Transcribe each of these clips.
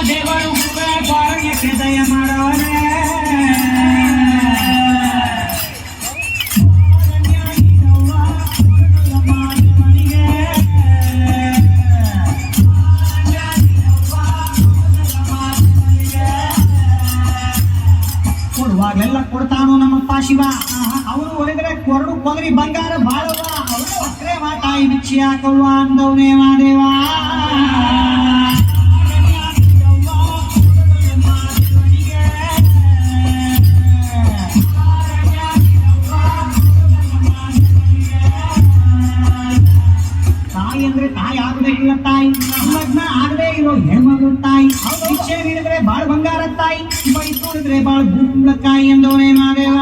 ದೇವರು ಬಾರಣ್ಯಕ್ಕೆ ದಯ ಮಾಡೋರೆ ಕೊಡುವಾಗಲೆಲ್ಲ ಕೊಡ್ತಾನು ನಮ್ಮಪ್ಪ ಶಿವ. ಅವನು ಒಲಿದ್ರೆ ಕೊರಡು ಕೊಗರಿ ಬಂಗಾರ ಬಾಳವ. ಸಕ್ಕರೆ ಮಾತಾಯಿ ಬಿಚ್ಚಿ ಹಾಕವ್ವ ಅಂದವನೇ ಮಾದೇವ. ತಾಯಿ ಅಂದ್ರೆ ತಾಯಿ ಆಗದೆ ಇಲ್ಲ ತಾಯಿ, ಲಗ್ನ ಆಗದೆ ಇರೋ ಹೆಣ್ಮಗಳು ತಾಯಿ. ಭಿಕ್ಷೆ ನೀಡಿದ್ರೆ ಬಾಳ ಬಂಗಾರ ತಾಯಿ, ಬೈ ತೋರಿದ್ರೆ ಬಾಳ ಗುಂಬಳಕಾಯಿ ಎಂದವನೇ ಮಾದೇವ.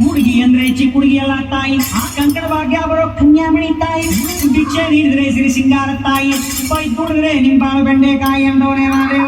ಹುಡುಗಿ ಅಂದ್ರೆ ಚಿಕ್ಕ ಹುಡುಗಿ ಎಲ್ಲ ತಾಯಿ, ಆ ಕಂಕಣ ಭಾಗ್ಯ ಬರೋ ಕನ್ಯಾಮಣಿ ತಾಯಿ. ಭಿಕ್ಷೆ ನೀಡಿದ್ರೆ ಸಿರಿ ಸಿಂಗಾರ ತಾಯಿ, ಬೈ ದುಡಿದ್ರೆ ನಿಮ್ ಬಾಳು ಬೆಂಡೆಕಾಯಿ ಎಂದವನೇ ಮಾದೇವ.